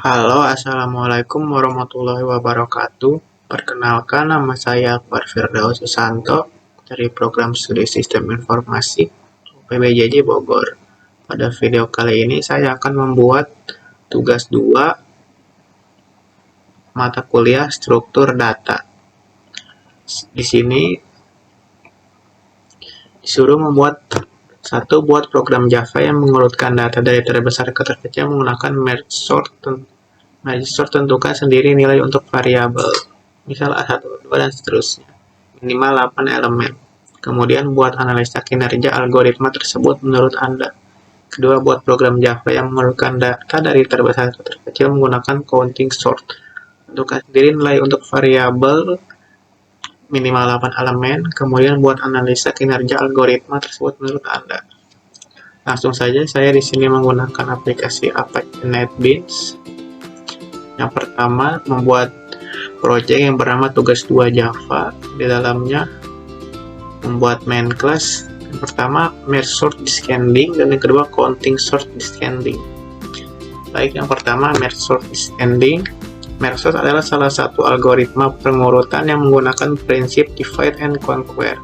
Halo, Assalamualaikum warahmatullahi wabarakatuh. Perkenalkan, nama saya Akbar Firdaus Susanto dari Program Studi Sistem Informasi PBJJ Bogor. Pada video kali ini saya akan membuat tugas 2 mata kuliah struktur data. Di sini disuruh buat program Java yang mengurutkan data dari terbesar ke terkecil menggunakan merge sort. Tentukan sendiri nilai untuk variabel, misal A1, 2, dan seterusnya, minimal 8 elemen. Kemudian buat analisa kinerja algoritma tersebut menurut Anda. Kedua, buat program Java yang mengurutkan data dari terbesar ke terkecil menggunakan counting sort. Tentukan sendiri nilai untuk variabel minimal 8 elemen, kemudian buat analisa kinerja algoritma tersebut menurut Anda. Langsung saja, saya di sini menggunakan aplikasi Apache NetBeans. Yang pertama, membuat project yang bernama tugas 2 Java. Di dalamnya membuat main class. Yang pertama, merge sort descending, dan yang kedua, counting sort descending. Baik, yang pertama, merge sort descending. Merge sort adalah salah satu algoritma pengurutan yang menggunakan prinsip divide and conquer.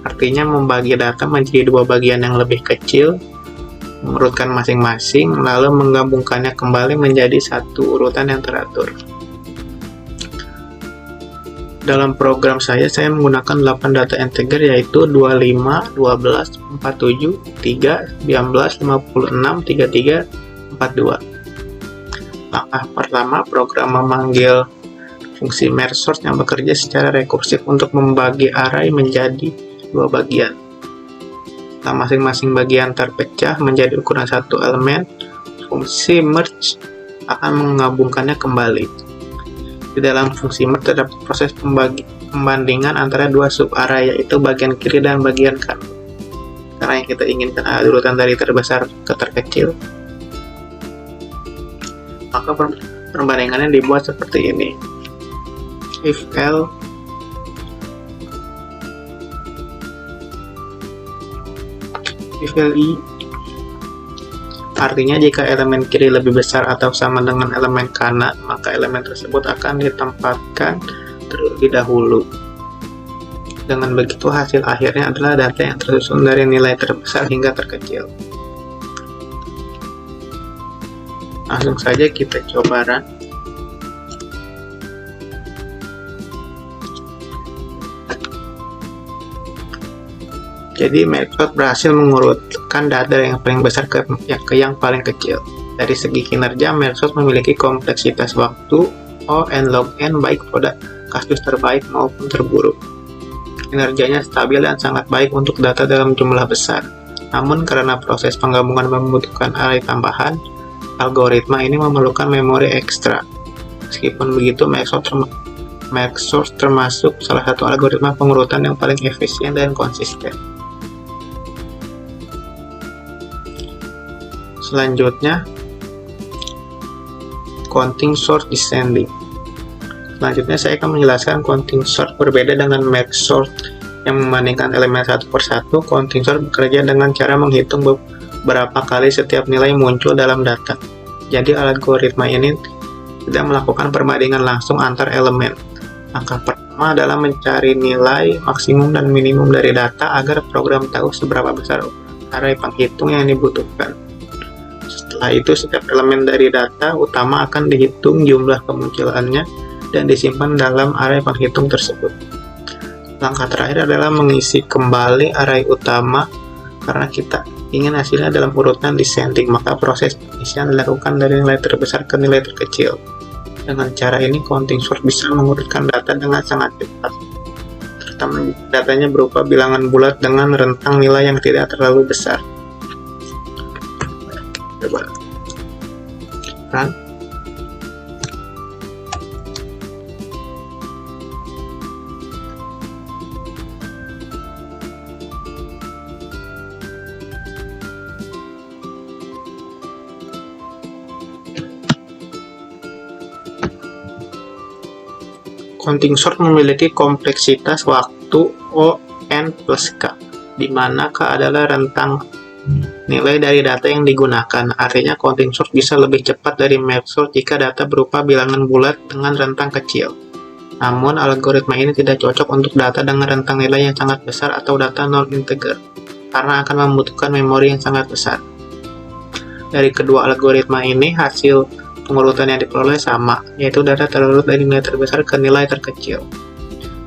Artinya membagi data menjadi dua bagian yang lebih kecil, mengurutkan masing-masing, lalu menggabungkannya kembali menjadi satu urutan yang teratur. Dalam program saya menggunakan 8 data integer, yaitu 25, 12, 47, 3, 19, 56, 33, 42. Langkah pertama, program memanggil fungsi merge sort yang bekerja secara rekursif untuk membagi array menjadi dua bagian. Setelah masing-masing bagian terpecah menjadi ukuran satu elemen, fungsi merge akan menggabungkannya kembali. Di dalam fungsi merge terdapat proses pembandingan antara dua subarray, yaitu bagian kiri dan bagian kanan. Karena yang kita inginkan adalah urutan dari terbesar ke terkecil, maka perbandingannya dibuat seperti ini. If L I, artinya jika elemen kiri lebih besar atau sama dengan elemen kanan, maka elemen tersebut akan ditempatkan terlebih dahulu. Dengan begitu, hasil akhirnya adalah data yang tersusun dari nilai terbesar hingga terkecil. Langsung saja kita coba run. Jadi merge sort berhasil mengurutkan data yang paling besar ke yang paling kecil. Dari segi kinerja, merge sort memiliki kompleksitas waktu O (n log n) baik pada kasus terbaik maupun terburuk. Kinerjanya stabil dan sangat baik untuk data dalam jumlah besar. Namun karena proses penggabungan membutuhkan array tambahan, algoritma ini memerlukan memori ekstra. Meskipun begitu, merge sort termasuk salah satu algoritma pengurutan yang paling efisien dan konsisten. Selanjutnya, counting sort descending. Selanjutnya saya akan menjelaskan counting sort berbeda dengan merge sort yang membandingkan elemen satu persatu. Counting sort bekerja dengan cara menghitung beberapa kali setiap nilai muncul dalam data. Jadi algoritma ini tidak melakukan perbandingan langsung antar elemen. Langkah pertama adalah mencari nilai maksimum dan minimum dari data agar program tahu seberapa besar array penghitung yang dibutuhkan. Setelah itu, setiap elemen dari data utama akan dihitung jumlah kemunculannya dan disimpan dalam array penghitung tersebut. Langkah terakhir adalah mengisi kembali array utama. Karena kita ingin hasilnya dalam urutan descending, maka proses pengisian dilakukan dari nilai terbesar ke nilai terkecil. Dengan cara ini, counting sort bisa mengurutkan data dengan sangat cepat, terutama datanya berupa bilangan bulat dengan rentang nilai yang tidak terlalu besar. Coba run. Counting sort memiliki kompleksitas waktu O (n plus k), di mana k adalah rentang nilai dari data yang digunakan. Artinya counting sort bisa lebih cepat dari merge sort jika data berupa bilangan bulat dengan rentang kecil. Namun, algoritma ini tidak cocok untuk data dengan rentang nilai yang sangat besar atau data non-integer, karena akan membutuhkan memori yang sangat besar. Dari kedua algoritma ini, hasil pengurutan yang diperoleh sama, yaitu data terurut dari nilai terbesar ke nilai terkecil.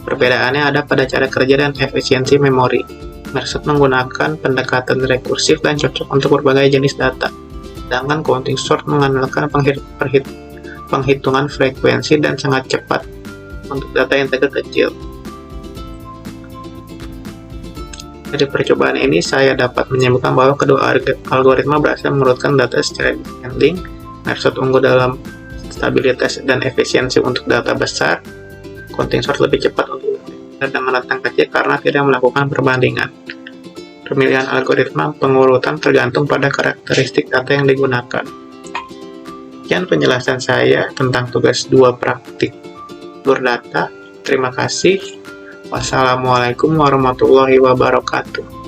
Perbedaannya ada pada cara kerja dan efisiensi memori. Merge sort menggunakan pendekatan rekursif dan cocok untuk berbagai jenis data, sedangkan counting sort mengandalkan penghitungan frekuensi dan sangat cepat untuk data integer kecil. Dari percobaan ini, saya dapat menyimpulkan bahwa kedua algoritma berhasil mengurutkan data secara descending. Merge sort unggul dalam stabilitas dan efisiensi untuk data besar. Counting sort lebih cepat untuk data dengan rentang kecil karena tidak melakukan perbandingan. Pemilihan algoritma pengurutan tergantung pada karakteristik data yang digunakan. Sekian penjelasan saya tentang tugas 2 praktik data. Terima kasih. Wassalamualaikum warahmatullahi wabarakatuh.